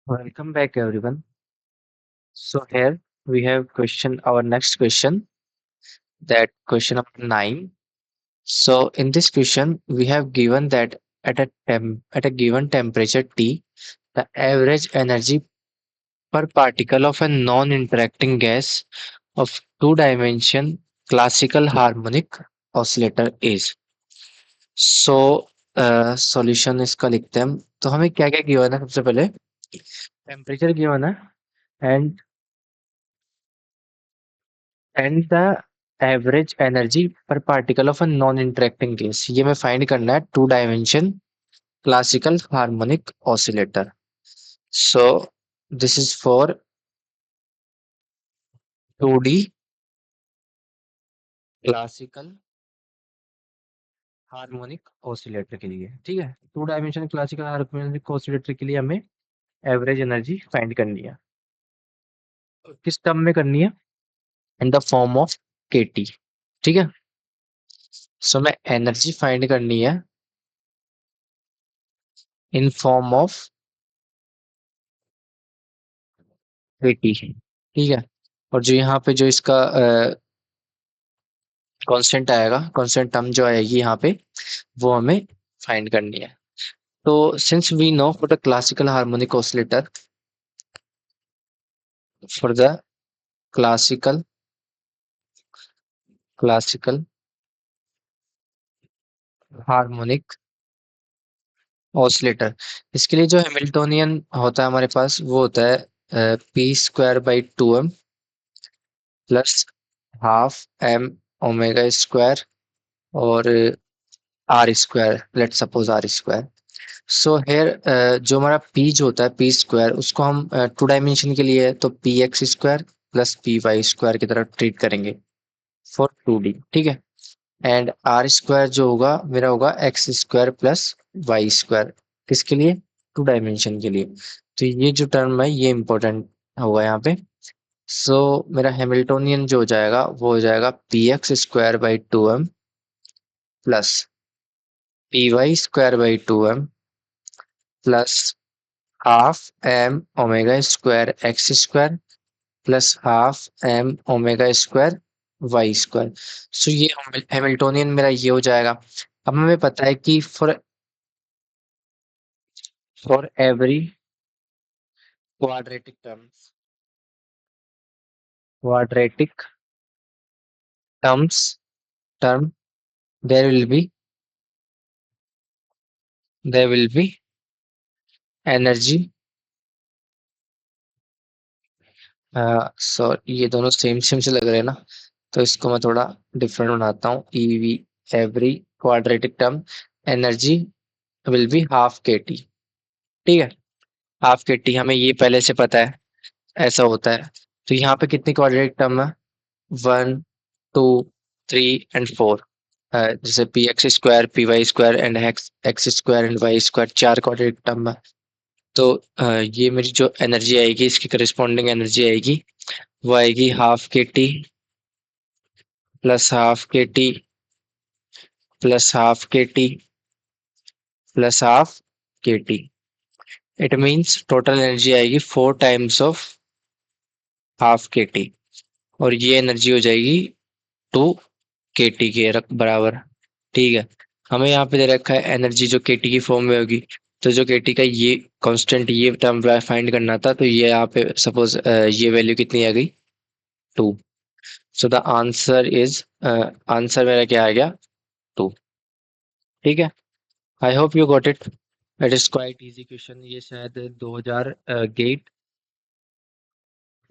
Welcome back, everyone. So here we have our next question, that question number 9. So in this question, we have given that at a given temperature T, the average energy per particle of a non-interacting gas of two-dimension classical harmonic oscillator is. So solution इसका लिखते हैं हम। तो हमें क्या क्या given है? सबसे पहले टेम्परेचर गिवन है and the average energy per particle of a non-interacting gas। ये मैं फाइंड करना है two dimension classical harmonic oscillator. So this is for 2D classical harmonic oscillator के लिए। ठीक है, two dimension classical harmonic oscillator के लिए हमें एवरेज एनर्जी फाइंड करनी है। किस टर्म में करनी है? इन द फॉर्म ऑफ केटी। ठीक है, सो मैं एनर्जी फाइंड करनी है इन फॉर्म ऑफ केटी। ठीक है, और जो यहाँ पे जो इसका कांस्टेंट आएगा, कांस्टेंट टर्म जो आएगी यहाँ पे, वो हमें फाइंड करनी है। तो since we know for the classical harmonic oscillator, for the classical classical harmonic oscillator, इसके लिए जो हैमिल्टोनियन होता है हमारे पास, वो होता है p square by 2m plus half m omega square और r square, let suppose r square. So here जो हमारा पी जो होता है पी स्क्वायर, उसको हम टू डायमेंशन के लिए है तो P x square plus P Y square की तरह ट्रीट करेंगे फॉर 2D। ठीक है, एंड आर स्क्वायर जो होगा मेरा होगा X square plus Y square, किसके लिए? टू डायमेंशन के लिए। तो ये जो टर्म है ये इंपॉर्टेंट होगा यहाँ पे। सो मेरा हैमिल्टोनियन जो हो जाएगा वो हो जाएगा p x square by 2m plus P Y square by 2m plus half m omega square x square plus half m omega square y square. So ये हैमिल्टोनियन मेरा ये हो जाएगा। अब हमें पता है कि for every quadratic quadratic term there will be energy. So ये दोनों सेम सेम से लग रहे हैं ना, तो इसको मैं थोड़ा डिफरेंट बनाता हूँ। EV every quadratic term energy will be half के टी। ठीक है, हाफ के टी हमें ये पहले से पता है, ऐसा होता है। तो यहाँ पे कितनी क्वाड्रेटिक टर्म है? 1, 2, 3 एंड 4। जैसे P x square P Y square and X X square and Y square, चार क्वाड्रेटिक टर्म है। तो ये मेरी जो एनर्जी आएगी, इसकी करस्पॉन्डिंग एनर्जी आएगी, वो आएगी हाफ के टी प्लस हाफ के टी प्लस हाफ के टी प्लस हाफ के T. It means total energy आएगी 4 टाइम्स ऑफ हाफ के टी, और ये एनर्जी हो जाएगी 2 kT के बराबर। ठीक है, हमें यहाँ पे दे रखा है एनर्जी जो केटी की फॉर्म में होगी, तो जो केटी का ये कांस्टेंट ये टर्म फाइंड करना था, तो ये यहाँ पे सपोज ये वैल्यू कितनी आ गई? 2। So the answer is, answer मेरा क्या आ गया? 2। ठीक है, I hope you got it. It is quite easy question. ये शायद 2000 गेट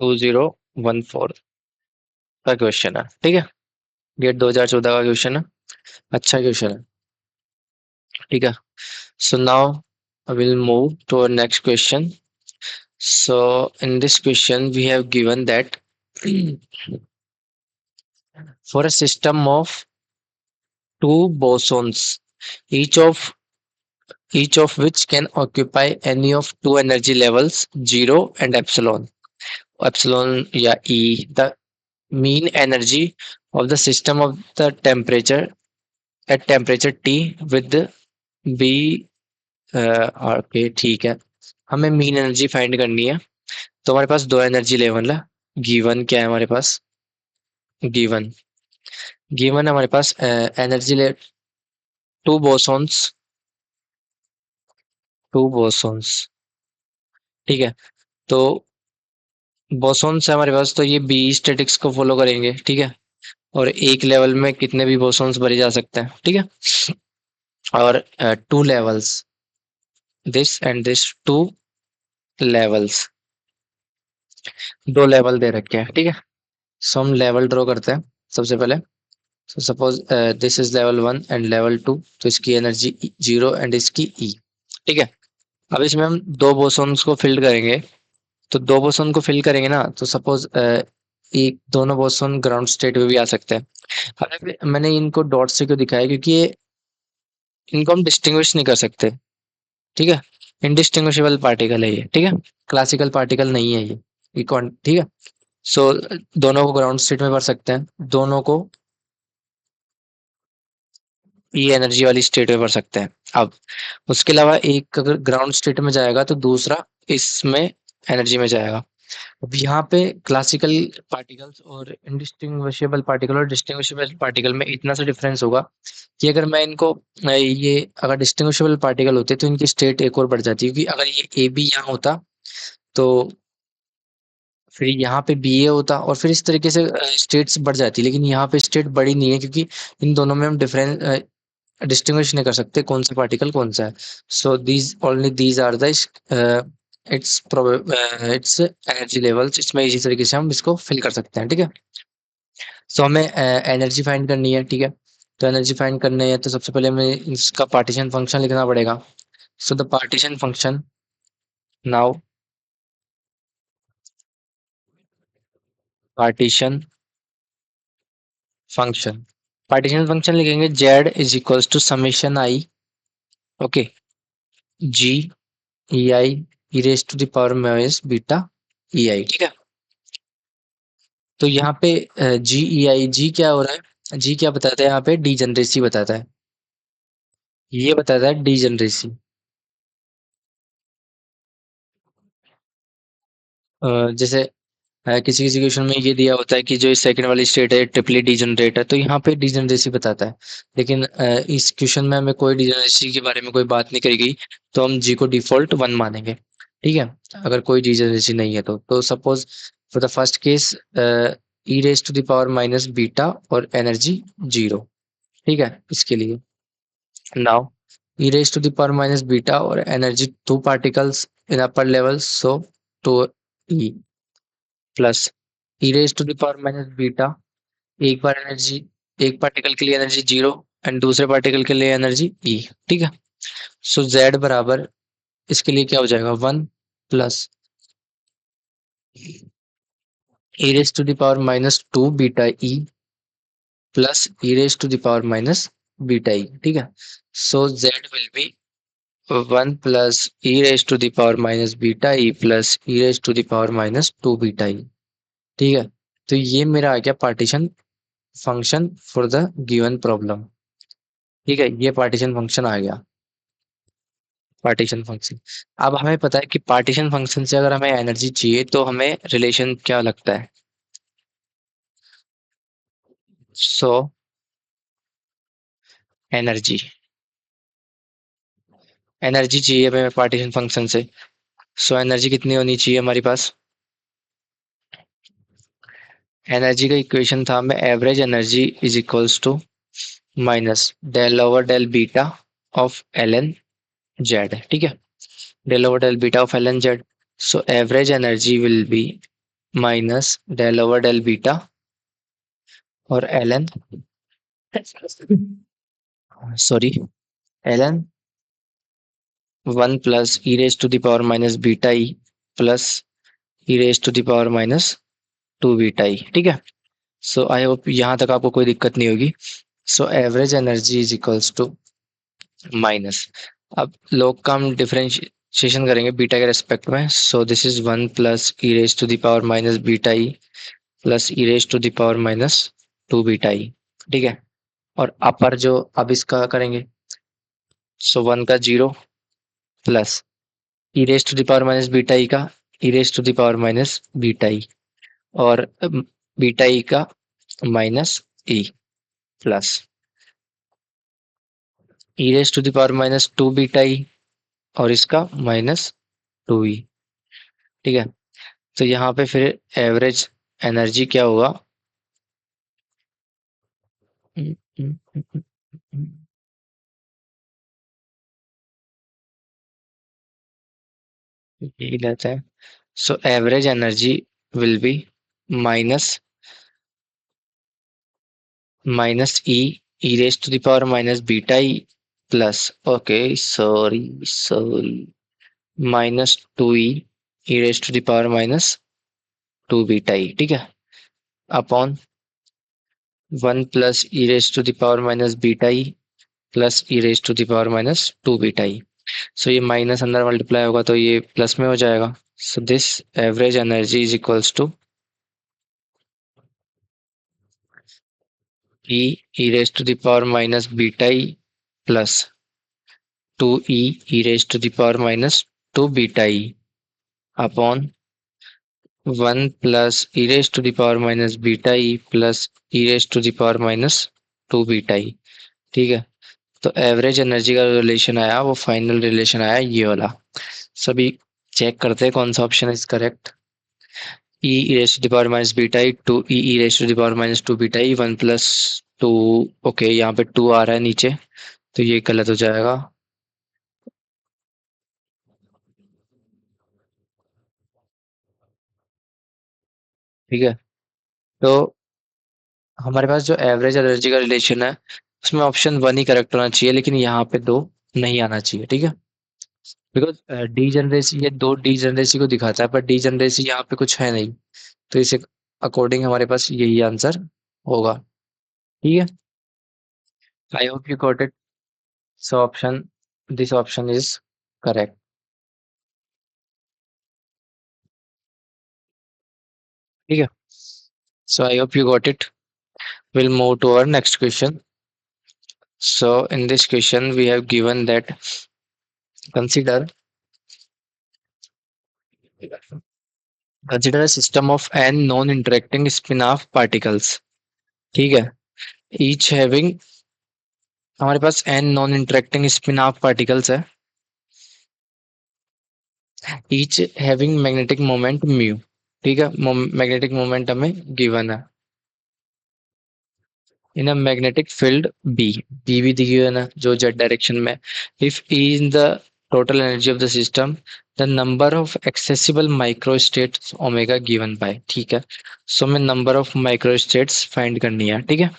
2014 का क्वेश्चन है। ठीक है, गेट 2014 का क्वेश्चन है, अच्छा क्वेश्चन है। ठीक है, so now I will move to our next question. So in this question we have given that for a system of two bosons, each of each of which can occupy any of two energy levels 0 and epsilon या E, the mean energy of the system of the temperature at temperature T with B। Okay ठीक है, हमें mean energy find करनी है। तो हमारे पास दो energy level है। गिवन क्या है हमारे पास? गिवन गिवन है हमारे पास एनर्जी ले टू बोसॉन्स। टू बोसॉन्स, ठीक है। तो बोसॉन्स है हमारे पास, तो ये बी स्टैटिक्स को फॉलो करेंगे, ठीक है। और एक लेवल में कितने भी बोसॉन्स भरे जा सकते हैं, ठीक है। और two levels, this and this, two levels, दो लेवल दे रखे हैं, ठीक है। सो हम लेवल ड्रॉ करते हैं सबसे पहले। So suppose this is level one and level two, तो इसकी एनर्जी जीरो एंड इसकी ई, ठीक है। अब इसमें हम दो बोसॉन्स को फिल करेंगे। तो दो बोसॉन को फिल करेंगे ना, तो सपोज एक दोनों बोसॉन ग्राउंड स्टेट में भी आ सकते हैं। हालांकि मैंने इनको डॉट से क्यों दिखाया, क्योंकि ये इनको हम डिस्टिंग्विश नहीं कर सकते, ठीक है। इनडिस्टिंग्विशेबल पार्टिकल है ये, ठीक है। क्लासिकल पार्टिकल नहीं है ये कौन, ठीक है। सो दोनों को ग्राउंड स्टेट में भर सकते हैं, दोनों को ये एनर्जी वाली स्टेट में भर सकते हैं। अब उसके अलावा एक अगर ग्राउंड स्टेट में जाएगा तो दूसरा इसमें एनर्जी में जाएगा। अब यहाँ पे क्लासिकल पार्टिकल्स और इनडिस्टिंग्विशेबल पार्टिकल और डिस्टिंग्विशेबल पार्टिकल में इतना सा डिफरेंस होगा कि अगर मैं इनको ये अगर डिस्टिंग्विशेबल पार्टिकल होते तो इनकी स्टेट एक और बढ़ जाती, क्योंकि अगर ये ए बी यहाँ होता तो फिर यहाँ पे बी ए होता और फिर इस तरीके से स्टेट्स बढ़ जाती। लेकिन यहाँ पे स्टेट बड़ी नहीं है, क्योंकि इन दोनों में हम डिफरेंस डिस्टिंग्विश नहीं कर सकते कौन सा पार्टिकल कौन सा है। So these only these are the its its energy levels. इसमें इसी तरीके से हम इसको फिल कर सकते हैं, ठीक है। सो हमें एनर्जी फाइंड करनी है, ठीक है। तो एनर्जी फाइंड करनी है तो सबसे पहले हमें इसका पार्टीशन फंक्शन लिखना पड़ेगा। So the partition function now, partition function partition function लिखेंगे Z is equals to summation i, okay, g E I E raise to the power minus beta E आई, ठीक है। तो यहाँ पे जी ई आई, जी क्या हो रहा है, जी क्या बताता है यहाँ पे, डीजनरेसी बताता है। ये बताता है डीजनरेसी। जैसे किसी किसी क्वेश्चन में ये दिया होता है कि जो इस सेकंड वाली स्टेट है ट्रिपली डीजनरेट है, तो यहाँ पे डीजनरेसी बताता है। लेकिन इस क्वेश्चन में हमें कोई डीजनरेसी के बारे में कोई बात नहीं करी गई, तो हम जी को डिफॉल्ट वन मानेंगे, ठीक है। अगर कोई डीजनरेसी नहीं है तो suppose for the first case E raise to the power minus beta और एनर्जी जीरो, ठीक है। इसके लिए now e raised to the power minus beta or energy two particles in upper level, so 2e plus e raised to the power minus beta, एक बार energy, एक particle के लिए energy zero and दूसरे particle के लिए energy E, ठीक है। So z बराबर इसके लिए क्या हो जाएगा, one plus e raised to the power minus two beta E plus e raised to the power minus beta ई, ठीक है। So z will be one plus E raise to the power minus beta E plus E raise to the power minus two beta ई, ठीक है। तो ये मेरा आ गया partition function for the given problem, ठीक है। ये पार्टीशन फंक्शन आ गया, पार्टीशन फंक्शन। अब हमें पता है कि पार्टीशन फंक्शन से अगर हमें एनर्जी चाहिए तो हमें रिलेशन क्या लगता है। सो एनर्जी, एनर्जी चाहिए हमें पार्टीशन फंक्शन से। सो एनर्जी कितनी होनी चाहिए हमारे पास, एनर्जी का इक्वेशन था हमें average energy is equals to minus del over del beta of L N Z, ठीक है। Del over del beta of L N Z. So average energy will be minus del over del beta और L n, sorry, l N one plus E raise to the power minus beta E plus E raise to the power minus two beta ई, ठीक है। So I hope यहाँ तक आपको कोई दिक्कत नहीं होगी। So average energy is equals to minus, अब लोग का हम डिफरेंशिएशन करेंगे बीटा के रेस्पेक्ट में। So this is one plus E raise to the power minus beta E plus E raise to the power minus two beta ई, ठीक है। और upper जो अब इसका करेंगे, सो वन का zero plus E raise to the power minus beta E का e raise to the power minus beta E, और बीटा ई का minus E plus E raise to the power minus two beta E और इसका minus two ई। ठीक है, तो यहाँ पे फिर एवरेज एनर्जी क्या होगा? यही रहता है। So average energy will be minus minus e raise to the power minus beta E plus, okay sorry sorry, minus two E raise to the power minus two beta ई। ठीक है, upon one plus E raise to the power minus beta E plus E raise to the power minus two beta E. So ये minus अंदर multiply होगा तो ये plus में हो जाएगा। So this average energy is equals to E E raise to the power minus beta E plus two E raise to the power minus two beta E upon one plus E raise to the power minus beta E plus E raise to the power minus two beta ई। ठीक है, तो average energy का relation आया, वो final relation आया ये वाला। सभी चेक करते हैं कौन सा option is correct. E raise to the power minus beta E two E raise to the power minus two beta E one plus two. Okay, यहाँ पे टू आ रहा है नीचे, तो ये गलत हो जाएगा। ठीक है, तो हमारे पास जो एवरेज एनर्जी का रिलेशन है उसमें ऑप्शन वन ही करेक्ट होना चाहिए, लेकिन यहाँ पे दो नहीं आना चाहिए। ठीक है, बिकॉज डी जनरेसी, ये दो डी जनरेसी को दिखाता है पर डी जनरेसी यहाँ पे कुछ है नहीं, तो इसे अकॉर्डिंग हमारे पास यही आंसर होगा। ठीक है, I hope you got it. So option, this option is correct. ठीक है, so I hope you got it. Will move to our next question. So in this question we have given that consider consider a system of n non-interacting spin-off particles। ठीक है, each having, हमारे पास n non-interacting spin-off particles है, each having magnetic moment mu। ठीक है, magnetic moment हमें given है in a magnetic field B, B भी दी हुई है ना जो जेड डायरेक्शन में। If E in the total energy of the system, the number of accessible microstates omega given by. ठीक है, सो हमें नंबर ऑफ माइक्रोस्टेट्स फाइंड करनी है। ठीक है,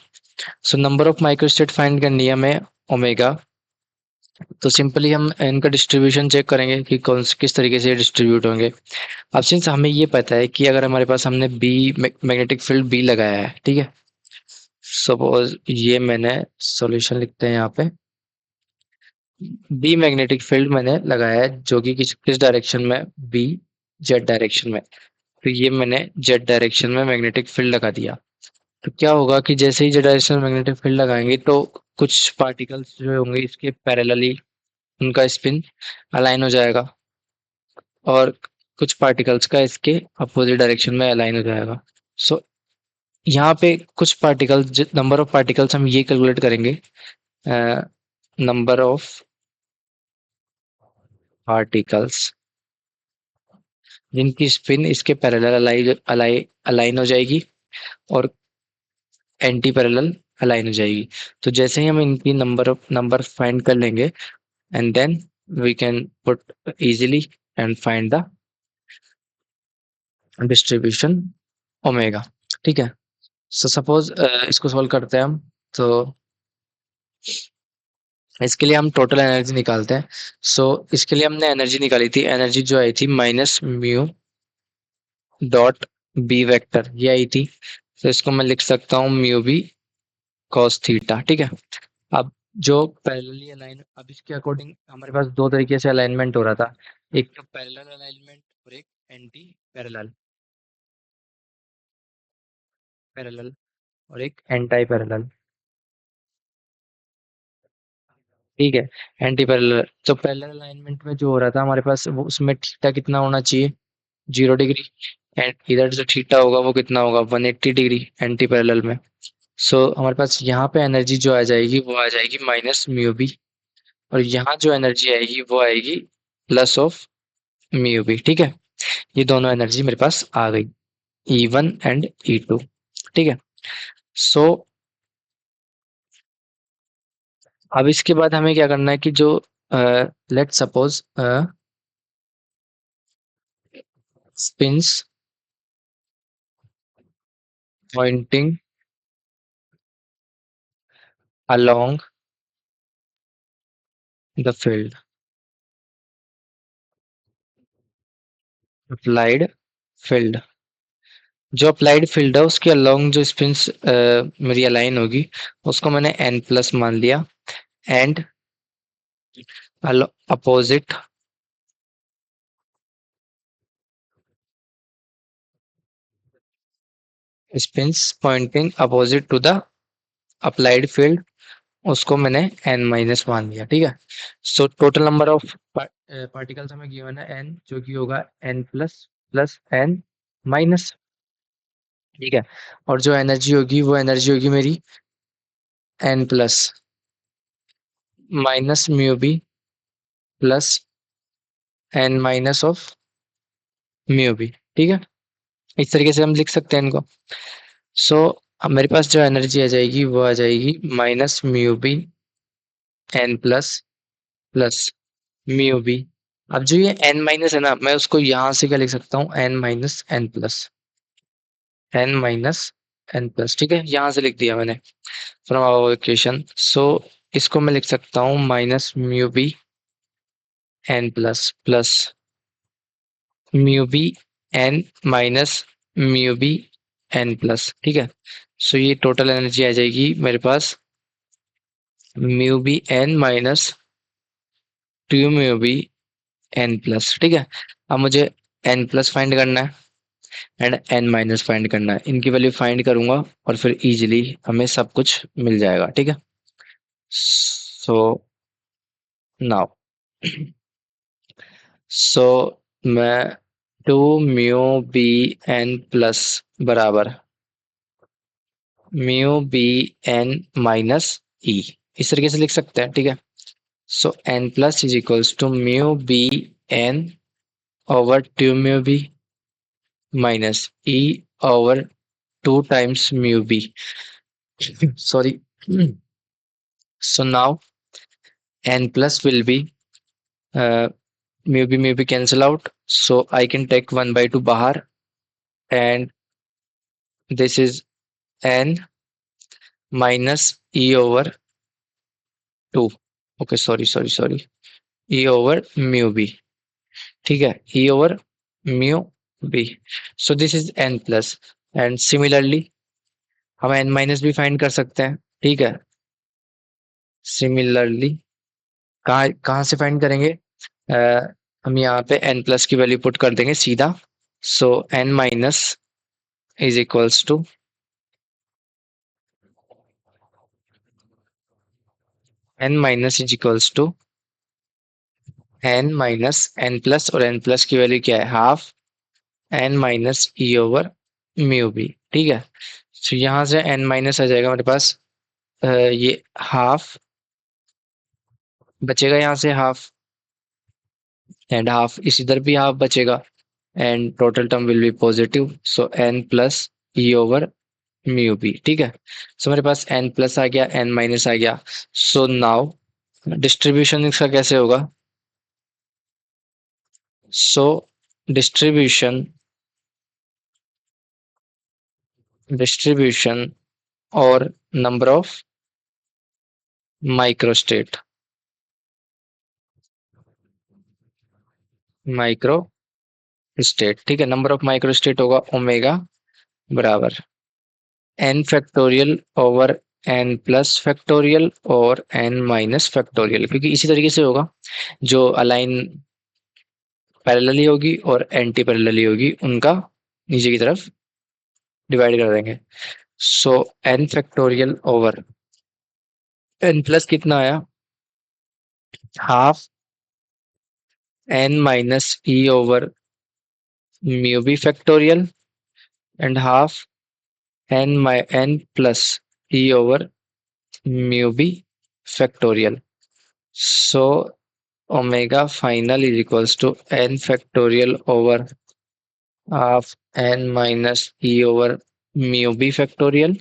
so number of microstate find करनी है हमें ओमेगा। तो सिंपली हम इनका डिस्ट्रीब्यूशन चेक करेंगे कि कौन से किस तरीके से डिस्ट्रीब्यूट होंगे। अब सिंस हमें ये पता है कि अगर हमारे पास हमने बी मैग्नेटिक फील्ड बी लगाया है, ठीक है, सपोज ये मैंने सॉल्यूशन लिखते हैं यहाँ पे, बी मैग्नेटिक फील्ड मैंने लगाया है जो कि किस किस डायरेक्शन में, बी जेड डायरेक्शन में। तो ये मैंने जेड डायरेक्शन में मैग्नेटिक फील्ड लगा दिया। तो क्या होगा कि जैसे ही जेड डायरेक्शन में मैग्नेटिक फील्ड लगाएंगे तो कुछ पार्टिकल्स जो होंगे इसके पैरेलली उनका स्पिन अलाइन हो जाएगा, और कुछ पार्टिकल्स का इसके अपोजिट डायरेक्शन में अलाइन हो जाएगा। सो यहाँ पे कुछ पार्टिकल्स, नंबर ऑफ पार्टिकल्स हम ये कैलकुलेट करेंगे, नंबर ऑफ पार्टिकल्स जिनकी स्पिन इसके पैरेलल अलाइन हो जाएगी और एंटी पैरेलल अलाइन हो जाएगी। तो जैसे ही हम इनकी नंबर फाइंड कर लेंगे and then we can put easily and find the distribution omega. ठीक है, सो सपोज इसको सॉल्व करते हैं हम। तो इसके लिए हम टोटल एनर्जी निकालते हैं। सो इसके लिए हमने एनर्जी निकाली थी, एनर्जी जो आई थी minus mu dot B vector, ये आई थी। तो इसको मैं लिख सकता हूँ म्यू बी कॉस थीटा। ठीक है, अब जो पैरेलली अलाइन, अब इसके अकॉर्डिंग हमारे पास दो तरीके से अलाइनमेंट हो रहा था, एक तो पैरेलल अलाइनमेंट और एक एंटी पैरेलल, पैरेलल और एक एंटी पैरेलल। ठीक है। एंटी पैरेलल, तो पैरेलल अलाइनमेंट में जो हो रहा था हमारे पास, वो उसमें थीटा कितना होना चाहिए? 0 डिग्री। एंड इधर जो थीटा होगा वो कितना होगा? 180 डिग्री एंटी पैरेलल में। सो हमारे पास यहाँ पे एनर्जी जो आ जाएगी वो आ जाएगी माइनस म्यू बी, और यहाँ जो एनर्जी आएगी वो आएगी प्लस ऑफ म्यू बी। ठीक है, ये दोनों एनर्जी मेरे पास आ गई, E1 एंड E2। ठीक है। सो अब इसके बाद हमें क्या करना है कि जो let suppose spins pointing along the field, applied field, जो अप्लाइड फील्ड है उसके अलोंग जो स्पिन्स मेरी अलाइन होगी उसको मैंने n प्लस मान लिया, and opposite spins pointing opposite to the applied field, उसको मैंने n माइनस मान लिया। ठीक है। So total number of particles हमें गिवन है n, जो कि होगा n plus plus n minus. ठीक है। और जो एनर्जी होगी वो एनर्जी होगी मेरी n plus minus mu B plus n minus of mu B. ठीक है, इस तरीके से हम लिख सकते हैं इनको। सो अब मेरे पास जो एनर्जी आ जाएगी वो आ जाएगी minus mu B n plus plus mu B. अब जो ये n माइनस है ना, मैं उसको यहाँ से क्या लिख सकता हूँ? n minus N plus, n minus N plus. ठीक है, यहाँ से लिख दिया मैंने फ्रॉम आवर इक्वेशन। सो इसको मैं लिख सकता हूँ minus mu B N plus plus mu B N minus mu B N plus. ठीक है। सो ये टोटल एनर्जी आ जाएगी मेरे पास mu B N minus two mu B N plus. ठीक है। अब मुझे एन प्लस फाइंड करना है एंड एन माइनस फाइंड करना है, इनकी वैल्यू फाइंड करूंगा और फिर इजीली हमें सब कुछ मिल जाएगा। ठीक है। सो नाउ सो मैं two mu B N plus बराबर mu B N minus E, इस तरीके से लिख सकते हैं। ठीक है। So N plus is equals to mu B N over two mu B minus E over two times mu B. Sorry. So now n plus will be mu B cancel out, so I can take 1 by 2 बाहर, and this is n minus e over 2। Okay, sorry sorry sorry, e over mu B. ठीक है, e over mu B. So this is n plus, and similarly हम n minus भी find कर सकते हैं। ठीक है, सिमिलरली कहाँ कहाँ से फाइंड करेंगे? हम यहाँ पे n प्लस की वैल्यू पुट कर देंगे सीधा। So n minus is equals to n minus is equals to n minus n plus, और n प्लस की वैल्यू क्या है? Half n minus E over mu B. ठीक है। तो यहाँ से n माइनस आ जाएगा मेरे पास, ये हाफ बचेगा, यहाँ से हाफ, एंड हाफ इस इधर भी हाफ बचेगा, and total term will be positive. So n plus E over mu B. ठीक है। सो मेरे पास n प्लस आ गया, n माइनस आ गया। सो नाउ डिस्ट्रीब्यूशन इसका कैसे होगा? सो डिस्ट्रीब्यूशन डिस्ट्रीब्यूशन और number of microstate, micro state. ठीक है, नंबर ऑफ माइक्रोस्टेट होगा ओमेगा बराबर n factorial over n plus factorial और n माइनस फैक्टोरियल, क्योंकि इसी तरीके से होगा, जो अलाइन पैरेलली होगी और एंटी पैरेलली होगी उनका नीचे की तरफ डिवाइड कर देंगे। सो n factorial over n plus कितना आया? Half n minus e over mu b factorial and half n plus e over mu b factorial. So omega final is equals to n factorial over half n minus e over mu b factorial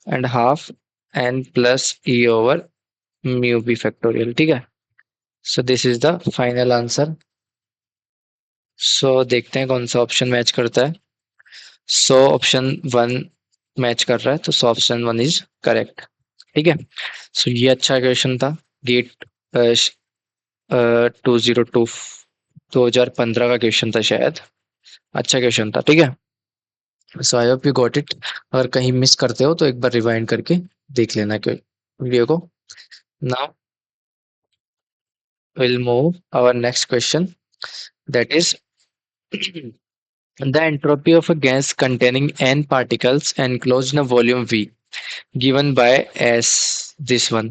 and half n plus e over mu b factorial. ठीक है, so this is the final answer. सो देखते हैं कौन सा option match करता है. So option one match कर रहा है, तो so option one is correct. ठीक है, सो ये अच्छा क्वेश्चन था. गेट 2015 का क्वेश्चन था शायद. अच्छा क्वेश्चन था. ठीक है, so I hope you got it. अगर कहीं मिस करते हो तो एक बार रिवाइंड करके देख लेना क्यों वीडियो को. Now will move our next question, that is the entropy of a gas containing n particles enclosed in a volume V given by as this one,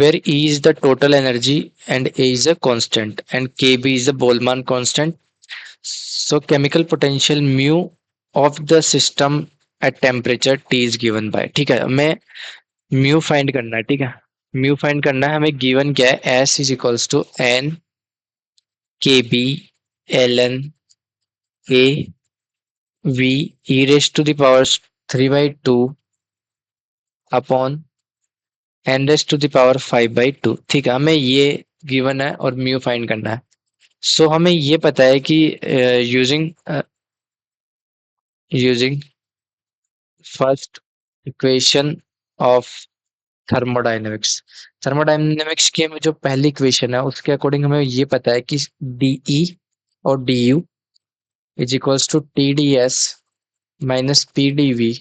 where E is the total energy and A is a constant and Kb is the Boltzmann constant. So chemical potential mu of the system at temperature T is given by. ठीक है, हमें mu find करना है. ठीक है, mu find करना है. हमें गिवन क्या है, S is equals to N के B L N A V E raise to the power 3/2 upon N raise to the power 5/2. ठीक है, हमें ये गिवन है और म्यू फाइंड करना है. सो हमें ये पता है कि using using first equation of thermodynamics. Thermodynamics की हमें जो पहली इक्वेशन है उसके अकॉर्डिंग हमें ये पता है कि डी ई और D U is equals to T D S minus P D V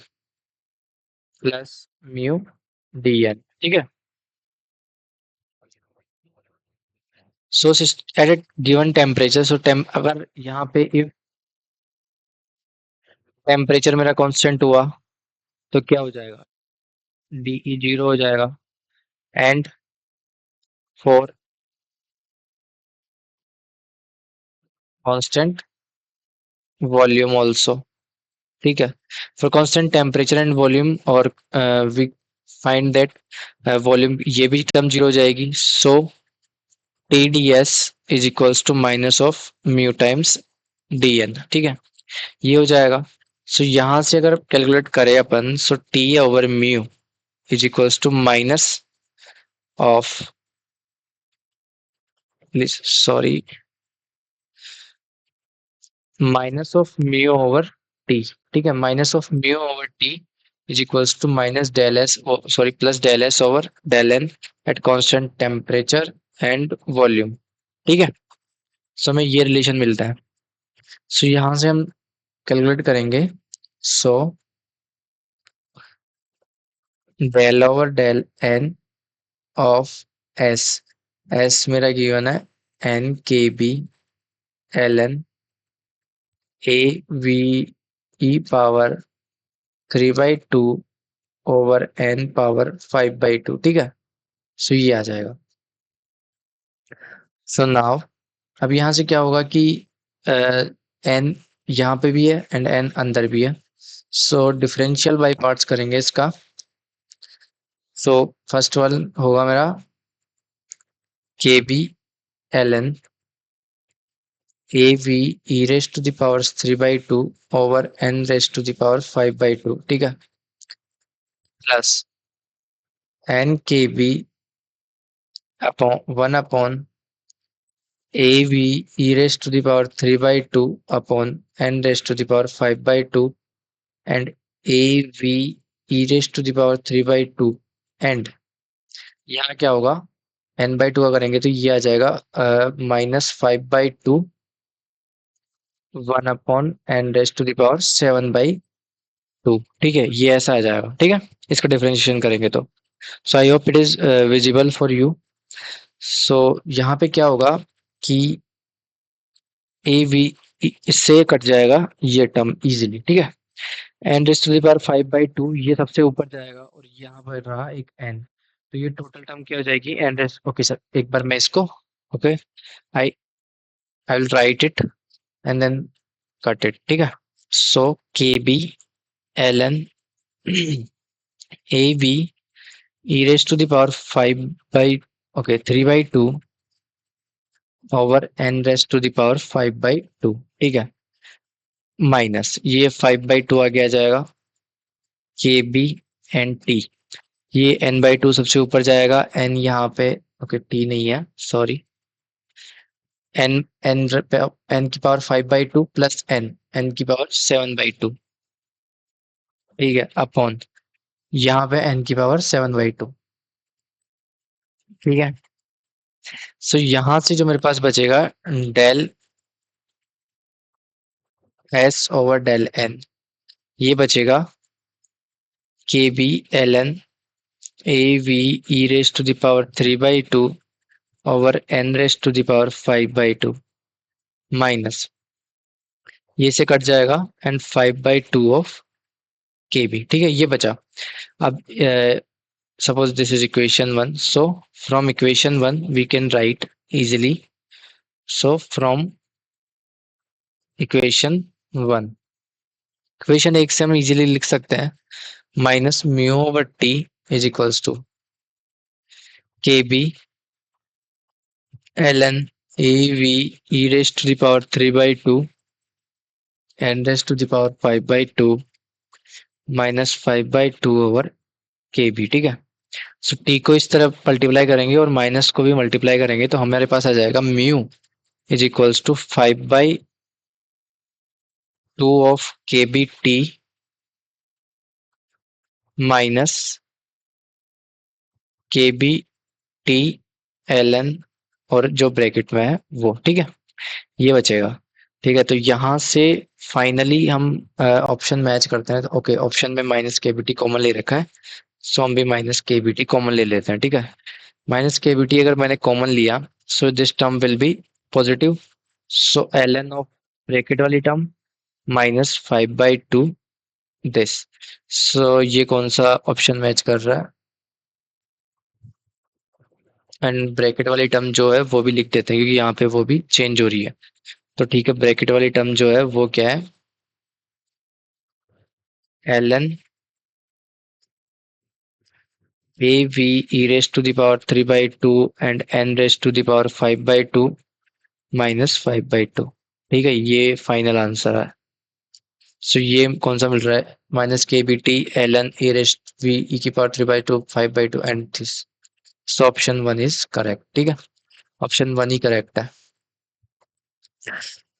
plus mu D N. ठीक है, so at a given temperature, so अगर यहाँ पे इफ टेम्परेचर मेरा कांस्टेंट हुआ तो क्या हो जाएगा, डी ई जीरो हो जाएगा. And for constant volume also. ठीक है, for constant temperature and volume, और वी फाइंड दैट वॉल्यूम, ये भी टर्म जीरो हो जाएगी. So T D S is equals to minus of mu times d N. ठीक है, ये हो जाएगा. सो यहाँ से अगर कैलकुलेट करें अपन, so T over mu is equals to minus of, sorry, minus of mu over T. ठीक है, minus of mu over T is equals to minus del S, sorry plus del S over del N at constant temperature and volume. ठीक है, so हमें ये relation मिलता है. So यहाँ से हम कैलकुलेट करेंगे. So del over del N of S, S मेरा गिवन है एन के B L N A V E power 3/2 over N power 5/2. ठीक है, सो ये आ जाएगा. सो नाउ अब यहाँ से क्या होगा कि एन यहाँ पे भी है एंड एन अंदर भी है. सो डिफरेंशियल बाई पार्ट्स करेंगे इसका. सो फर्स्ट वन होगा मेरा K B L N A V E raise to the power 3/2 over N raise to the power 5/2. ठीक है, प्लस एन के B upon 1 upon A V E raise to the power 3/2 upon N raise to the power 5/2 and A V E raise to the power 3/2. And यहाँ क्या होगा, n/2 का करेंगे तो ये आ जाएगा -5/2 1 upon N raise to the power 7/2. ठीक है, ये ऐसा आ जाएगा. ठीक है, इसका डिफरेंशिएशन करेंगे तो. So I hope it is visible for you. So यहाँ पे क्या होगा कि ए वी इससे कट जाएगा ये टर्म इजीली. ठीक है, N raise to the power 5/2 ये सबसे ऊपर जाएगा और यहाँ पर रहा एक एन. तो ये टोटल टर्म क्या हो जाएगी एन रेस्ट। ओके सर, एक बार मैं इसको, okay, I I will write it and then cut it, ठीक है। So K B L N A B E raise to the power 5 by, okay, 3/2 over N raise to the power 5/2, ठीक है। Minus ये 5/2 आगे आ जाएगा, के B N T, ये n/2 सबसे ऊपर जाएगा, n यहाँ पे, ओके t नहीं है, सॉरी, n n n की पावर 5/2 प्लस n की पावर 7/2, ठीक है, अपॉन यहाँ पे n की पावर 7/2, ठीक है। सो यहाँ से जो मेरे पास बचेगा, del s over del n, ये बचेगा K B L N A V E raise to the power 3/2 over n raise to the power 5/2 minus ये से कट जाएगा एंड 5/2 ऑफ के बी, ठीक है, ये बचा। अब suppose this is equation 1, so from equation 1 we can write easily, so from equation 1, equation एक से हम इजीली लिख सकते हैं minus mu over T is equals to K B L N A V E raise to the power 3/2 N raise to the power 5/2 minus 5/2 over K B, ठीक है। So T को इस तरफ मल्टीप्लाई करेंगे और माइनस को भी multiply करेंगे तो हमारे पास आ जाएगा mu is equals to 5/2 of K B T minus K B T L N और जो ब्रैकेट में है वो, ठीक है, ये बचेगा, ठीक है। तो यहाँ से फाइनली हम ऑप्शन मैच करते हैं, ओके, ऑप्शन में minus K B T common ले रखा है, सो हम भी minus K B T common ले लेते हैं, ठीक है। माइनस के बी टी अगर मैंने कॉमन लिया, so this term will be positive, so L N of bracket वाली टर्म माइनस 5/2 दिस, सो ये कौन सा ऑप्शन मैच कर रहा है, एंड ब्रैकेट वाली टर्म जो है वो भी लिख देते हैं क्योंकि यहाँ पे वो भी चेंज हो रही है। तो ठीक है, ब्रैकेट वाली टर्म जो है वो क्या है, L N A V E raise to the power 3/2 and N raise to the power 5/2 minus 5/2, ठीक है, ये फाइनल आंसर है। सो ये कौन सा मिल रहा है, minus K B T L N A raise V E की power 3/2 5/2 and this, so option 1 is correct, ठीक है, ऑप्शन 1 ही करेक्ट है।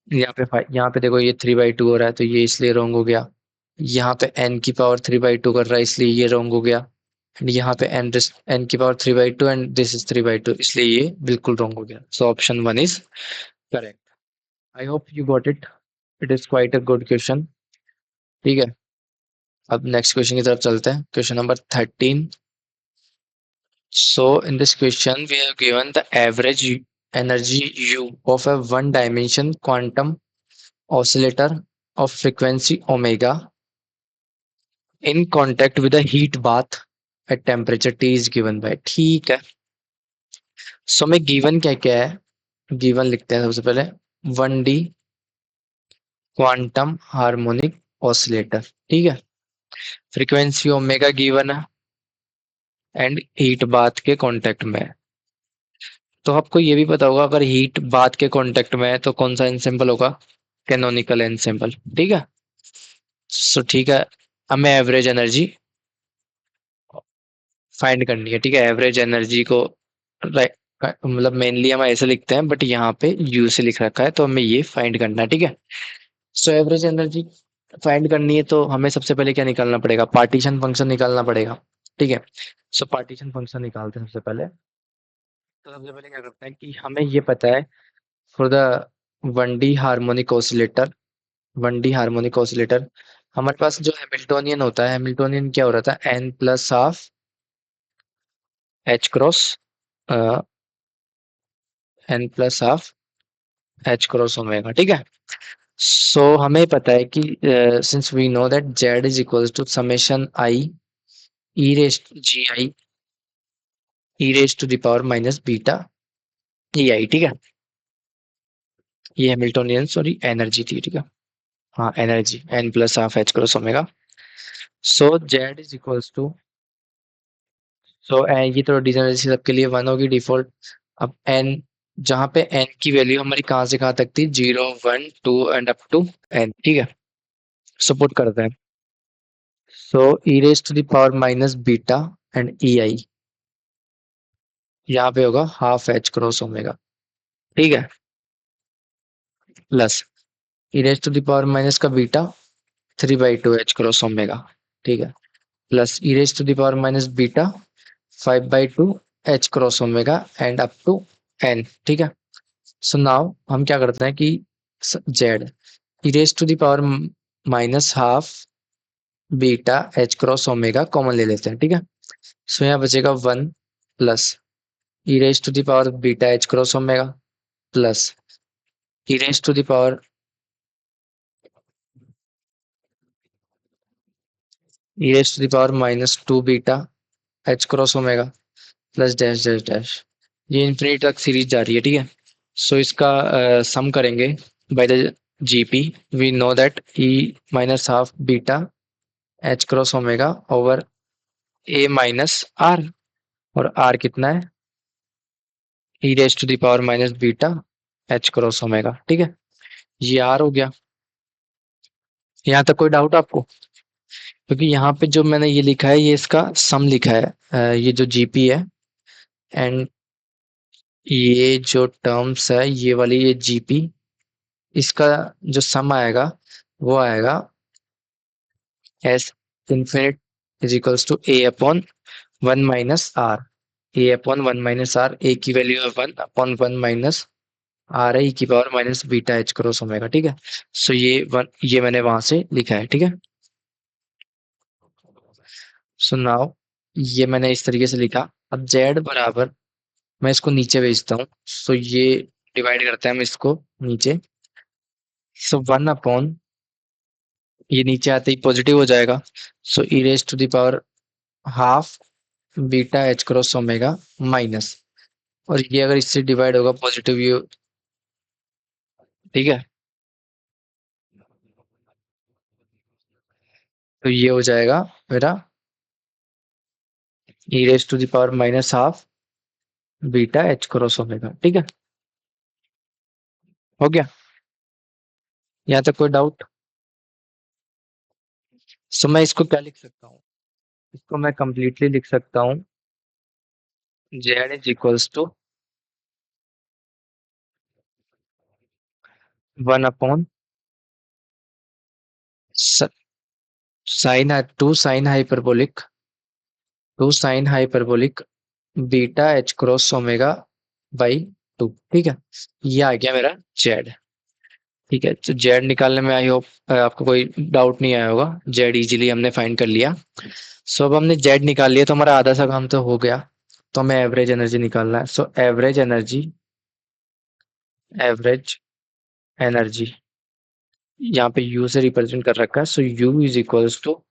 यहाँ पे देखो ये 3/2 हो रहा है तो ये इसलिए रॉन्ग हो गया, यहाँ पे n की पावर 3/2 कर रहा है इसलिए ये रॉन्ग हो गया, एंड यहाँ पे n की पावर 3/2 एंड दिस इज 3/2 इसलिए ये बिल्कुल रॉन्ग हो गया, सो option 1 is correct. I hope you got it, it is quite a good question, ठीक है। अब नेक्स्ट क्वेश्चन की तरफ चलते हैं, question number 13। So in this question we have given the average energy U of a one dimension quantum oscillator of frequency omega in contact with a heat bath at temperature T is given by, ठीक है। सो में given क्या क्या है, given लिखते हैं सबसे पहले, 1D क्वांटम हार्मोनिक ऑसिलेटर, ठीक है, फ्रीक्वेंसी ओमेगा गिवन है एंड हीट बाथ के कांटेक्ट में है। तो आपको ये भी पता होगा अगर हीट बाथ के कांटेक्ट में है तो कौन सा एनसेंबल होगा, कैनोनिकल एनसेंबल, ठीक है। सो ठीक है, हमें एवरेज एनर्जी फाइंड करनी है, ठीक है, एवरेज एनर्जी को मतलब मेनली हम ऐसे लिखते हैं बट यहाँ पे यू से लिख रखा है तो हमें ये फाइंड करना है, ठीक है। सो एवरेज एनर्जी फाइंड करनी है तो हमें सबसे पहले क्या निकालना पड़ेगा, पार्टीशन फंक्शन निकालना पड़ेगा, ठीक है। सो पार्टीशन फंक्शन निकालते हैं सबसे पहले, तो सबसे पहले क्या करते हैं कि हमें ये पता है for the 1D harmonic oscillator, 1D harmonic oscillator हमारे पास जो हैमिल्टोनियन होता है, हैमिल्टोनियन क्या हो रहा था, n plus half H cross n plus half H cross omega, ठीक है। सो हमें पता है कि since we know that z is equals to summation i E raise G I E raise to the power minus beta E आई, ठीक है। ये Hamiltonian sorry energy थी, ठीक है। हाँ energy N plus half H cross omega. So Z is equals to, so ये तो degeneracy सबके लिए वन होगी डिफॉल्ट। अब एन, जहाँ पे एन की वैल्यू हमारी कहाँ से कहाँ तक थी, 0 1 2 एंड अप टू एन, ठीक है। सपोर्ट करते हैं। So E raise to the power minus beta and E I, यहाँ पे होगा हाफ एच क्रॉस ओमेगा, ठीक है। Plus E raise to the power minus का बीटा 3/2 एच क्रॉस ओमेगा, ठीक है। Plus E raise to the power minus beta 5/2 H cross omega and up to N, ठीक है। सो नाउ हम क्या करते हैं कि Z E raise to the power minus half beta H cross omega common ले लेते हैं, ठीक है। सो यहाँ बचेगा 1 plus E raise to the power beta H cross omega plus E raise to the power E raise to the power minus 2 beta H cross omega plus dash dash dash. ये infinity तक series जा रही है, ठीक है। So इसका sum करेंगे by the GP. We know that E minus half beta H cross omega over A minus R, और आर कितना है, E raise to the power minus beta H cross omega, ठीक है। ये आर हो गया। यहाँ तक कोई डाउट आपको? क्योंकि यहाँ पे जो मैंने ये लिखा है ये इसका सम लिखा है, ये जो जीपी है, एंड ये जो टर्म्स है ये वाली ये जीपी, इसका जो सम आएगा वो आएगा S infinite is equals to A upon 1 minus R. A upon 1 minus R, A की वैल्यू है 1 अपॉन 1 माइनस आर है ई की power minus beta H cross omega, ठीक है। सो ये मैंने वहां से लिखा है, ठीक है। सो नाउ ये मैंने इस तरीके से लिखा। अब जेड बराबर, मैं इसको नीचे भेजता हूँ। सो ये डिवाइड करते हैं हम इसको नीचे। सो 1 अपॉन, ये नीचे आते ही पॉजिटिव हो जाएगा। So E raise to the power half beta H cross omega minus, और ये अगर इससे डिवाइड होगा पॉजिटिव ये, ठीक है। तो ये हो जाएगा मेरा E raise to the power minus half beta H cross omega, ठीक है। हो गया? यहाँ तक कोई डाउट? सो मैं इसको क्या लिख सकता हूँ, इसको मैं कंप्लीटली लिख सकता हूँ Z is equals to 1 upon sine, two sine hyperbolic beta H cross omega by 2, ठीक है। ये आ गया मेरा जेड, ठीक है। तो जेड निकालने में आई होप आपको कोई डाउट नहीं आया होगा, जेड इजीली हमने फाइंड कर लिया। सो अब हमने जेड निकाल लिया तो हमारा आधा सा काम तो हो गया। तो हमें एवरेज एनर्जी निकालना है। सो एवरेज एनर्जी यहाँ पे यू से रिप्रेजेंट कर रखा है। So U is equals to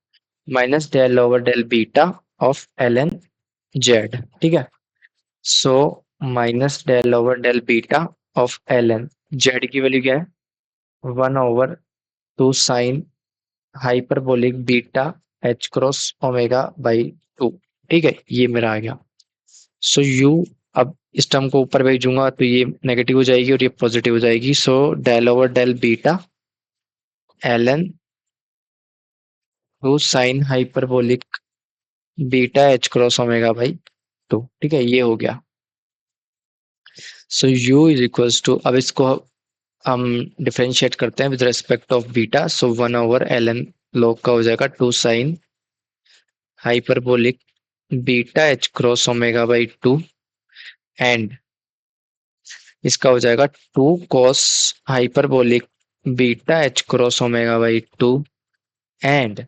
minus del over del beta of L N Z, ठीक है। So minus del over del beta of L N Z की वैल्यू क्या है, 1/2 sine hyperbolic beta H cross omega by 2, ठीक है। ये मेरा आ गया। सो यू, अब इस टर्म को ऊपर भेजूंगा तो ये नेगेटिव हो जाएगी और ये पॉजिटिव हो जाएगी। So del over del beta L N 2 sine hyperbolic beta H cross omega by 2, ठीक है। ये हो गया। So U is equals to, अब इसको हम डिफरेंशिएट करते हैं with respect of beta. So 1/ln log का हो जाएगा 2 sine hyperbolic beta H cross omega by 2, and इसका हो जाएगा 2 cos hyperbolic beta H cross omega by 2, and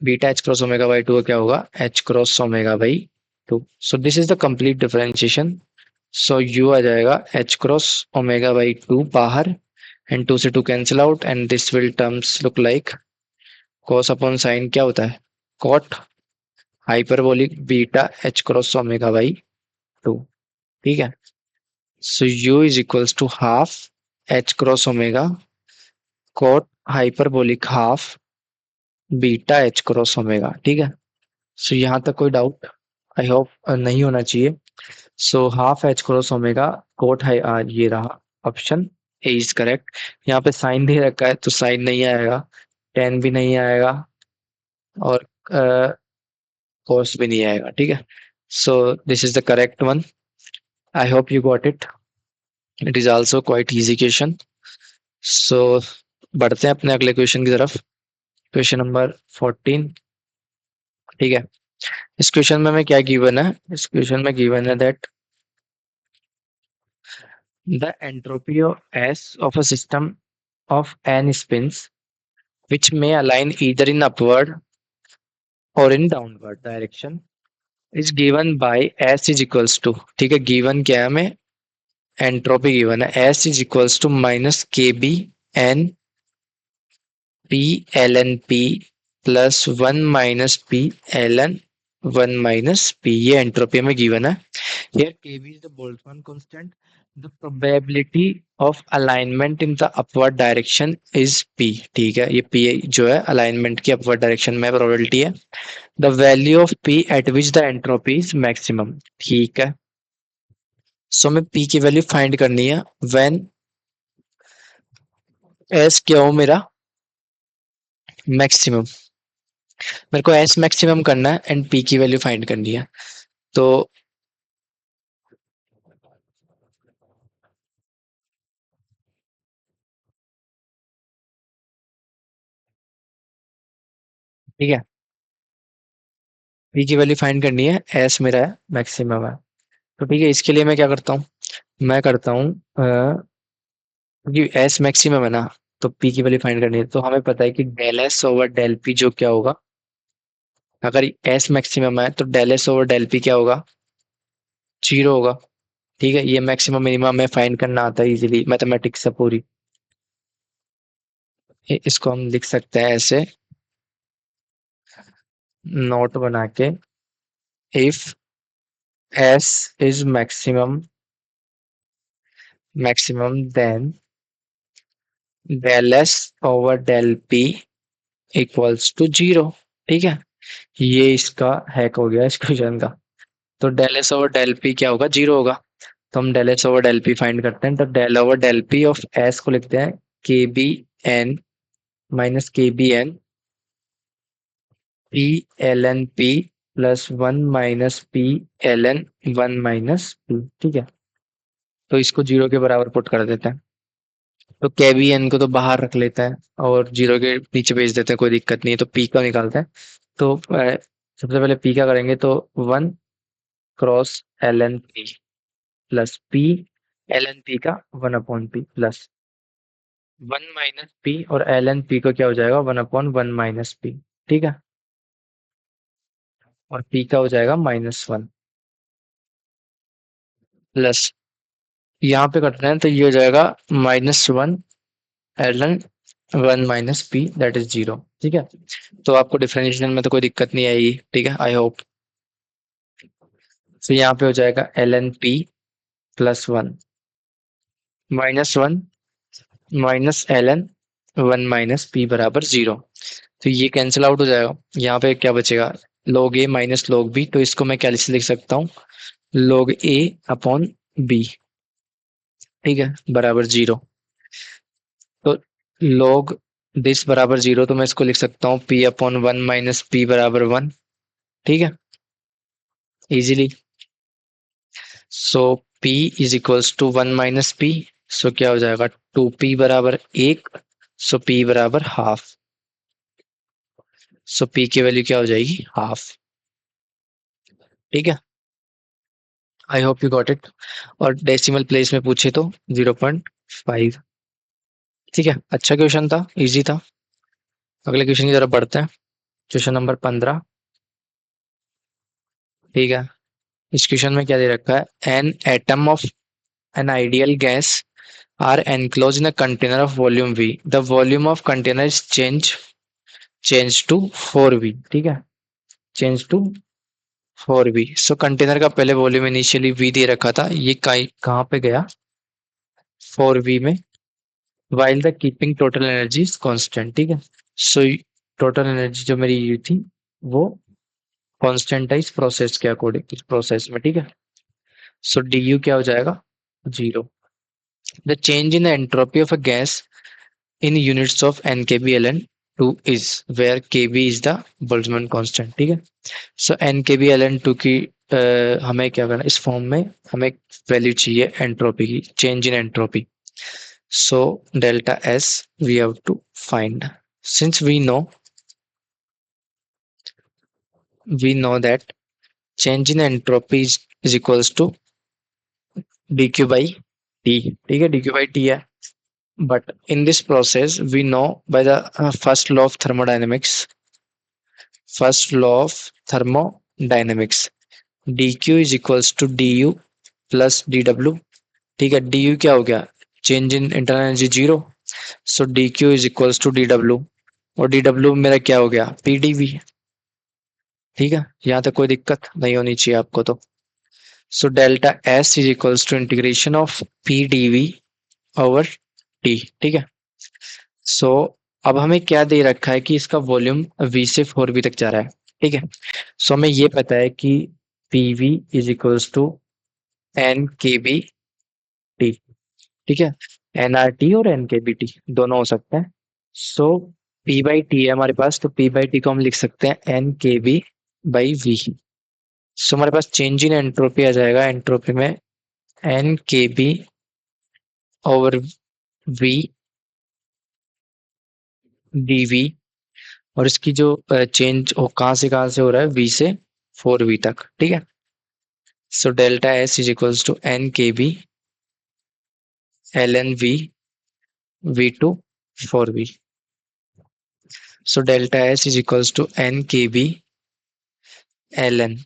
beta H cross omega by 2 क्या होगा, H cross omega by 2। So this is the complete differentiation. So U आ जाएगा H cross omega by 2 बाहर, and 2 से 2 cancel out, and this will terms look like cos upon sine क्या होता है, cot hyperbolic beta H cross omega by 2। ठीक है, so U is equals to half H cross omega cot hyperbolic half beta H cross omega. ठीक है, so यहाँ तक कोई डाउट आई होप नहीं होना चाहिए। So half H cross omega cot है, ये रहा ऑप्शन ए इज करेक्ट। यहाँ पे साइन दे रखा है तो साइन नहीं आएगा, टेन भी नहीं आएगा और कोस भी नहीं आएगा। ठीक है, so this is the correct one. I hope you got it. It is also quite easy question. So बढ़ते हैं अपने अगले क्वेश्चन की तरफ। Question number 14। ठीक है, इस क्वेश्चन में हमें क्या गिवन है? इस क्वेश्चन में गिवन है that the entropy of S of a system of n spins which may align either in upward or in downward direction is given by S is equals to। ठीक है, given क्या है हमें? Entropy given है, S is equals to minus K B N P L N P plus one minus P L N one minus P, ये entropy में given है। Here Kb is the Boltzmann constant. The probability of alignment in the upward direction is P। ठीक है, ये P जो है alignment की upward direction में प्रोबेबिलिटी है। The value of P at which the entropy is maximum। ठीक है, सो हमें P की वैल्यू फाइंड करनी है when S क्या हो मेरा मैक्सिमम। मेरे को S मैक्सिमम करना है एंड P की वैल्यू फाइंड करनी है। तो ठीक है, P की वैल्यू फाइंड करनी है, S मेरा है मैक्सिमम है। तो ठीक है, इसके लिए मैं क्या करता हूँ? मैं करता हूँ क्योंकि एस मैक्सिमम है ना, तो पी की वैल्यू फाइंड करनी है। तो हमें पता है कि del S over del P जो क्या होगा, अगर एस मैक्सिमम है तो del S over del P क्या होगा? जीरो होगा। ठीक है, ये मैक्सिमम मिनिमम में फाइंड करना आता है इजीली, मैथमेटिक्स से पूरी। इसको हम लिख सकते हैं ऐसे, नोट बना के, if S is maximum then del S over del P equals to zero. ठीक है, ये इसका हैक हो गया इस क्वेश्चन का। तो del S over del P क्या होगा? जीरो होगा। तो हम del S over del P find करते हैं। तो del over del P of S को लिखते हैं K B N minus K B N P L N P plus one minus P L N one minus P. ठीक है, तो इसको जीरो के बराबर पुट कर देते हैं। तो के बी एन को तो बाहर रख लेता है और जीरो के नीचे भेज देते हैं, कोई दिक्कत नहीं है। तो पी का निकालते हैं। तो सबसे पहले पी का करेंगे तो one cross L N P plus P L N P का one upon P plus one minus P और एल एन पी को क्या हो जाएगा? One upon one minus P. ठीक है, और पी का हो जाएगा माइनस वन प्लस, यहाँ पे करते हैं तो ये हो जाएगा minus one L N one minus P that is zero. ठीक है, तो आपको डिफरेंशिएशन में तो कोई दिक्कत नहीं आएगी। ठीक है, आई होप। तो यहाँ पे हो जाएगा L N P plus one minus L N one minus P बराबर जीरो। तो ये कैंसिल आउट हो जाएगा। यहाँ पे क्या बचेगा? log a minus log b। तो इसको मैं क्या लिख सकता हूँ? log a upon b। ठीक है, बराबर जीरो। तो log दिस बराबर जीरो, तो मैं इसको लिख सकता हूँ p upon one minus p बराबर वन। ठीक है, easily. So p is equals to one minus p। So क्या हो जाएगा? टू p बराबर एक। सो p बराबर हाफ। सो p की वैल्यू क्या हो जाएगी? हाफ। ठीक है, I hope you got it. और डेसिमल प्लेस में पूछे तो 0.5। ठीक है, अच्छा क्वेश्चन था, इजी था। अगले क्वेश्चन की तरफ बढ़ते हैं। Question number 15। ठीक है, इस क्वेश्चन में क्या दे रखा है? N atom of an ideal gas are enclose in a container of volume V. The volume of container is change to 4v। ठीक है, change to 4v। So container का पहले वॉल्यूम इनिशियली v दे रखा था, ये कहाँ पे गया 4v में, while the keeping total energy is constant. ठीक है, सो टोटल एनर्जी जो मेरी ये थी वो कांस्टेंट है इस प्रोसेस के अकॉर्डिंग, इस प्रोसेस में। ठीक है, सो डी यू क्या हो जाएगा 0। The change in the entropy of a gas in units of NkBln2 is where Kb is the Boltzmann constant. ठीक है, सो NkBln2 की हमें क्या करना, इस फॉर्म में हमें वैल्यू चाहिए एंट्रोपी की, change in entropy. So delta S we have to find, since we know that change in entropy is equals to dq by t। ठीक है, dq by t है, but in this process we know by the first law of thermodynamics, first law of thermodynamics, dq is equals to du plus dw। ठीक है, du क्या हो गया, change in internal energy 0, so dq is equals to dw, और dw मेरा क्या हो गया pdv। ठीक है, यहाँ तक कोई दिक्कत नहीं होनी चाहिए आपको तो। So delta S is equals to integration of pdv over t। ठीक है, सो अब हमें क्या दे रखा है कि इसका वॉल्यूम v से 4v तक जा रहा है। ठीक है, सो हमें ये पता है कि pv is equals to N के बी टी। ठीक है, nRT और nkbt दोनों हो सकते हैं। सो p बाई टी है हमारे पास, तो p बाई टी को हम लिख सकते हैं nkb बाई v। सो हमारे पास चेंज इन एंट्रोपी आ जाएगा, एंट्रोपी में nkb ओवर v dv, और इसकी जो चेंज कहाँ से हो रहा है, v से 4v तक। ठीक है, so delta S is equals to nkb ln v2 4v। So delta S is equals to nkb ln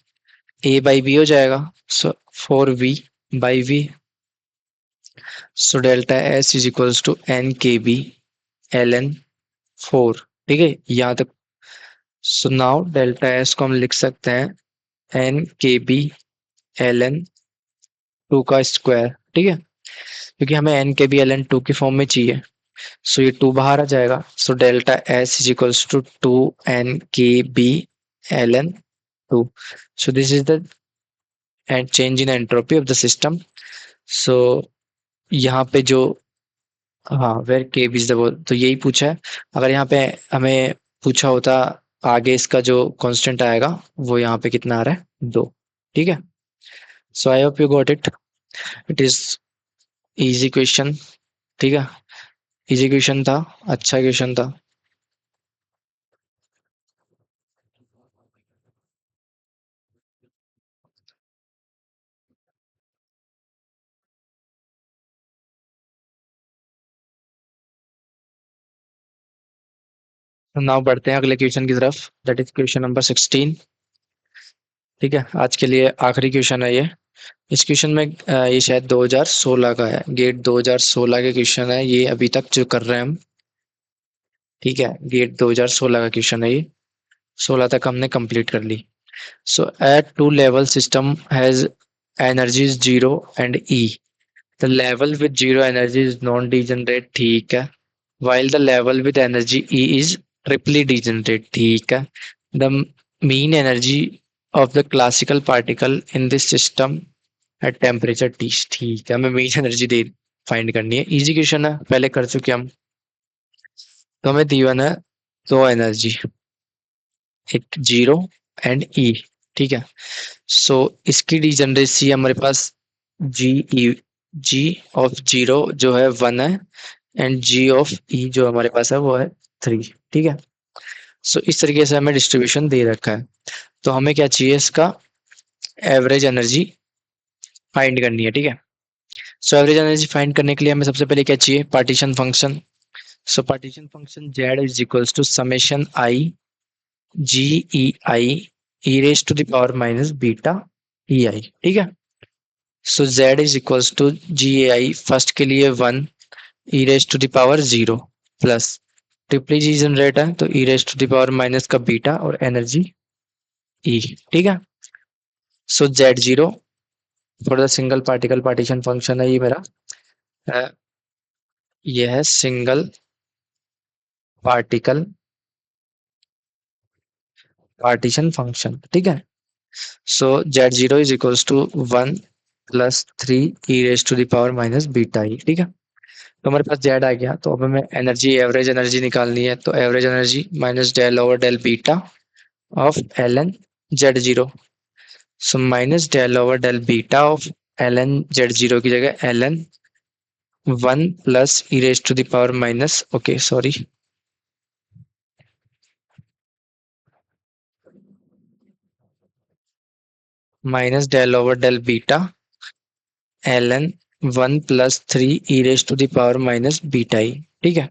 a by b हो जाएगा, so 4v by v। So delta S is equals to nkb ln 4। ठीक है, यहाँ तक। So now delta S को हम लिख सकते हैं nkb ln 2 का स्क्वायर। ठीक है, क्योंकि हमें nkb ln 2 की फॉर्म में चाहिए, सो ये 2 बाहर आ जाएगा। So delta S is equals to 2 nkb ln 2। So this is the end change in entropy of the system. So यहाँ पे जो, हाँ, वेर के बी इज द, तो यही पूछा है। अगर यहाँ पे हमें पूछा होता आगे इसका जो कांस्टेंट आएगा वो यहाँ पे कितना आ रहा है 2। ठीक है, so I hope you got it, it is easy question. ठीक है, इजी क्वेश्चन था, अच्छा क्वेश्चन था। नाउ बढ़ते हैं अगले क्वेश्चन की तरफ, दैट इज क्वेश्चन नंबर 16। ठीक है, आज के लिए आखिरी क्वेश्चन है ये। इस क्वेश्चन में ये शायद 2016 का है, गेट 2016 के क्वेश्चन है ये अभी तक जो कर रहे हैं हम। ठीक है, गेट 2016 का क्वेश्चन है ये, 16 तक हमने कंप्लीट कर ली। So at two level system has energies 0 and E। The level with 0 energy is non degenerate. ठीक है, while the level with energy E is triply degenerate। ठीक है, the mean energy of the classical particle in this system at temperature T। ठीक है, हमें mean energy they find करनी है, easy question है, पहले कर चुके हम। तो हमें दी वन है दो एनर्जी, एक 0 एंड E। ठीक है, सो इसकी डिजनरेसी हमारे पास जी ई, जी ऑफ 0 जो है 1 है, एंड जी ऑफ ई जो हमारे पास है वो है 3। ठीक है, सो इस तरीके से हमें डिस्ट्रीब्यूशन दे रखा है। तो हमें क्या चाहिए, इसका एवरेज एनर्जी फाइंड करनी है। ठीक है, सो एवरेज एनर्जी फाइंड करने के लिए हमें सबसे पहले क्या चाहिए, partition function. So partition function Z is equals to summation I G E I E raise to the power minus beta E आई। ठीक है, so Z is equals to G A I, first के लिए 1 E raise to the power 0 plus triply degenerate है तो E raise to the power minus का beta और energy E. ठीक है, so Z0 for the single particle partition function है ये मेरा। अ, ये है सिंगल पार्टिकल पार्टीशन फंक्शन, ठीक है। So Z0 is equals to 1 + 3 E raise to the power minus beta ई, ठीक है। तो हमारे पास जेड आ गया, तो अब हमें एनर्जी, एवरेज एनर्जी निकालनी है। तो average energy minus del over del beta of L N Z0। So minus del over del beta of L N Z0 की जगह L N 1 + E raise to the power minus, okay sorry, minus del over del beta L N 1 + 3 E raise to the power minus beta ई, ठीक है।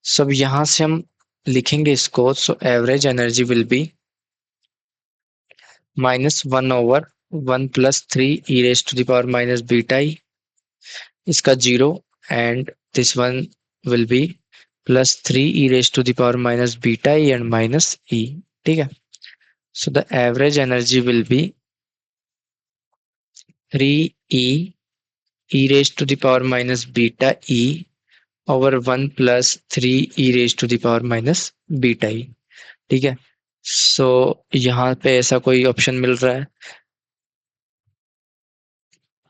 सब यहां से हम लिखेंगे इसको। So average energy will B -1/1 + 3 E raise to the power minus beta E, इसका zero, and this one will be +3 E raise to the power minus beta E and minus E, ठीक है। So the average energy will be 3 E raise to the power minus beta E over 1 + 3 E raise to the power minus beta ई, ठीक है। So यहाँ पे ऐसा कोई option मिल रहा है,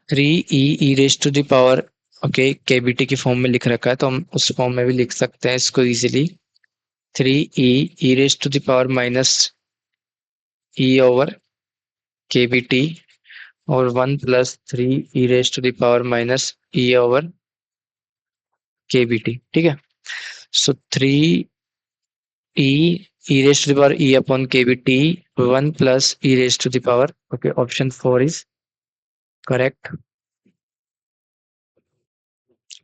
3 ई raise to the power, okay, KBT की फॉर्म में लिख रखा है, तो हम उस फॉर्म में भी लिख सकते हैं इसको easily. 3 E raise to the power minus E over KBT और 1 + 3 ई raise to the power minus E over KBT, ठीक है। So 3 E raise to the power E upon KBT 1 + E raise to the power, okay, option 4 is correct,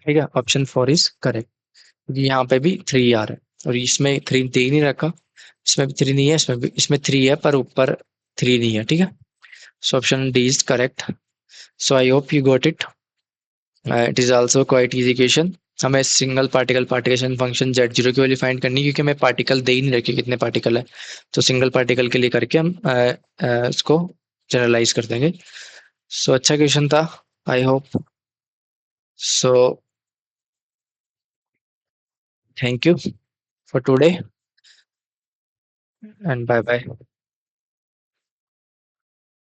ठीक है। Option 4 is correct, क्योंकि यहाँ पे भी 3 आ रहा है और इसमें 3 दे ही नहीं रखा। इसमें भी 3 नहीं है, इसमें भी, इसमें 3 है पर ऊपर 3 नहीं है, ठीक है। So option D is correct. So I hope you got it. It is also quite easy question. हमें single particle partition function Z0 की वैल्यू फाइंड करनी है, क्योंकि हमें पार्टिकल दे ही नहीं रखे कितने पार्टिकल है। तो सिंगल पार्टिकल के लिए करके हम इसको जनरलाइज कर देंगे। सो अच्छा क्वेश्चन था, I hope. So thank you for today and bye bye.